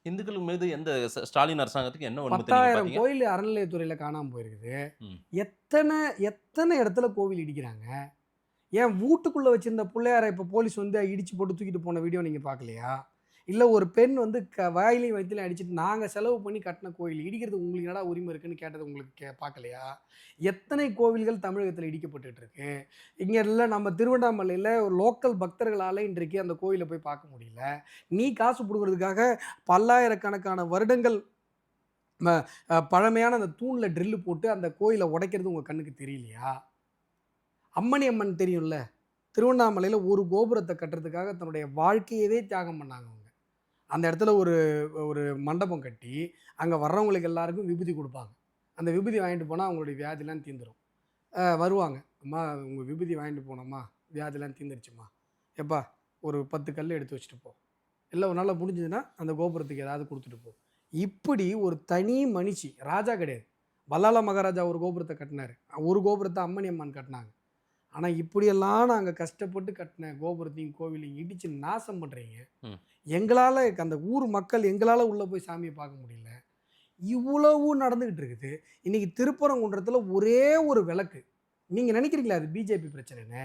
இந்துக்கள் மீது எந்த ஸ்டாலின் அரசாங்கத்துக்கு என்ன வன்மத்தை நீங்க 10,000 பாத்தீங்க? கோயில் அறநிலையத்துறையில காணாம போயிருக்குது. ம். எத்தனை எத்தனை இடத்துல கோவில் இடிக்கிறாங்க. ஏன் வீட்டுக்குள்ள வச்சிருந்த பிள்ளையார இப்ப போலீஸ் வந்து இடிச்சு போட்டு தூக்கிட்டு போன வீடியோ நீங்க பார்க்கலையா? இல்ல ஒரு பெண் வந்து வாயிலையும் வயித்துலயும் அடிச்சுட்டு நாங்க செலவு பண்ணி கட்டின கோயில் இடிக்கிறதுக்கு உங்களுக்கு என்னடா உரிமை இருக்குன்னு கேட்டது உங்களுக்கு பார்க்கலையா? எத்தனை கோவில்கள் தமிழகத்துல இடிக்கப்பட்டுட்டு இருக்கு. இங்க இல்ல நம்ம திருவண்ணாமலையில ஒரு லோக்கல் பக்தர்களால இன்றைக்கு அந்த கோயில போய் பார்க்க முடியல. நீ காசு புடுங்குறதுக்காக பல்லாயிரக்கணக்கான வருடங்கள் பழமையான அந்த தூண்ல ட்ரில்லு போட்டு அந்த கோயில உடைக்கிறது உங்க கண்ணுக்கு தெரியலையா? அம்மணி அம்மன் தெரியும்ல. திருவண்ணாமலையில ஒரு கோபுரத்த கட்டுறதுக்காக தன்னுடைய வாழ்க்கையவே தியாகம் பண்ணாங்க அவங்க. அந்த இடத்துல ஒரு ஒரு மண்டபம் கட்டி, அங்க வர்றவங்களுக்கு எல்லாருக்கும் விபூதி குடுப்பாங்க. அந்த விபூதி வாங்கிட்டு போனா அவங்களுடைய வியாதிலாம் தீந்துரும். வருவாங்க. "அம்மா உங்க விபூதி வாங்கிட்டு போனோம்மா, வியாதிலாம் தீந்துருச்சும்மா. எப்பா ஒரு 10 கல் எடுத்து வச்சுட்டு போ. இல்ல உன்னால முடிஞ்சதுன்னா அந்த கோபுரத்துக்கு ஏதாவது குடுத்துட்டு போ." இப்படி ஒரு தனி மனிஷி, ராஜா கிடையாது. வல்லால மகாராஜா ஒரு கோபுரத்த கட்டினாரு. ஒரு கோபுரத்த அம்மணி அம்மன் கட்டினாங்க. ஆனா இப்படியெல்லாம் நாங்க கஷ்டப்பட்டு கட்டின கோபுரத்தையும், கோவிலையும் இடிச்சு நாசம் பண்றீங்க. ம். எங்களால அந்த ஊர் மக்கள் எங்களால உள்ள போய் சாமிய பார்க்க முடியல. இவ்வளவு நடந்துகிட்டு இருக்குது. இன்னைக்கு திருப்பரங்குன்றத்துல ஒரே ஒரு விளக்கு. நீங்க நினைக்கிறீங்களா அது பிஜேபி பிரச்சனைன்னு?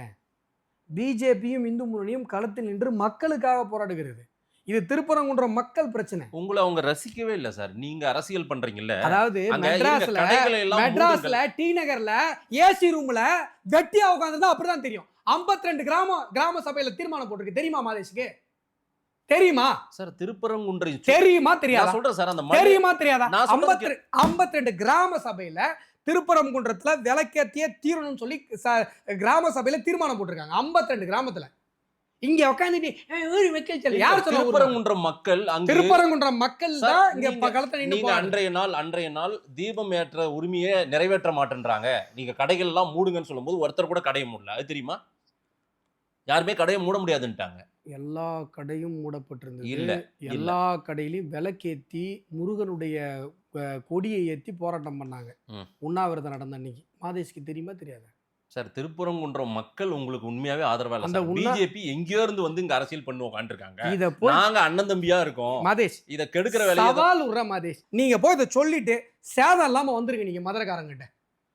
பிஜேபியும் இந்து முன்னணியும் களத்தில் நின்று மக்களுக்காக போராடுகிறது. இது திருப்பரங்குன்றம் மக்கள் பிரச்சனை. உங்கள அவங்க ரசிக்கவே இல்ல சார். நீங்க அரசியல் பண்றீங்கல்ல. அதாவது அங்க இருக்க கடைகளை எல்லாம் மெட்ராஸ்ல மூடுங்கள். டி நகர்ல ஏசி ரூம்ல கட்டியா உட்கார்ந்தா அப்படிதான் தெரியும். 52 கிராம சபையில தீர்மானம் போட்டிருக்கு. தெரியுமா மாதேஷ்க்கு? தெரியுமா? சார் திருப்பரங்குன்றை தெரியுமா நான் தெரியாதா? சொல்றேன் சார் அந்த தெரியுமா தெரியாதா? நான் சொல்றதுக்கு 52 கிராம சபையில திருப்பரங்குன்றத்துல விளக்கேத்தியே தீரணும்னு சொல்லி கிராம சபையில தீர்மானம் போட்டிருக்காங்க. 52 கிராமத்துல. இங்க உட்கார்ந்துட்டு ஊரு மக்கள் சொல்ல யார் சொல்ல? திருப்பரங்குன்றம் மக்கள் அங்கு திருப்பரங்குன்றம் மக்கள் சார், தான் இங்க நீங்க- களத்துல நின்னு நீங்க போராடுறாங்க. அன்றைய நாள் தீபம் ஏற்ற உரிமையை நிறைவேற்ற மாட்டேன்றாங்க. நீங்க கடைகள் எல்லாம் மூடுங்கன்னு சொல்லும்போது ஒருத்தர் கூட கடையை மூடல. அது தெரியுமா? யாருமே கடையை மூட முடியாதுன்ட்டாங்க. எல்லா கடையும் மூடப்பட்டிருந்தது. இல்ல, இல்ல. எல்லா கடையிலயும் விளக்கேத்தி முருகனுடைய கொடியை ஏத்தி போராட்டம் பண்ணாங்க. ம். உண்ணாவிரதம் நடந்த அன்னைக்கு. மாதேஷ்க்கு தெரியுமா தெரியாதா? சார் திருப்பரங்குன்றம் மக்கள் உங்களுக்கு உண்மையாவே ஆதரவா இல்ல அந்த சார். பிஜேபி எங்கேயோ இருந்து வந்து இங்க அரசியல் பண்ணி உட்காந்துருக்காங்க. இத போய் நாங்க அண்ணன் தம்பியா இருக்கோம். மாதேஷ் இத கெடுக்கிற வேலையை சவால் விடுற மாதேஷ், நீங்க போய் இதை சொல்லிட்டு சேதம் இல்லாம வந்துருங்க நீங்க மதுரக்காரங்கிட்ட.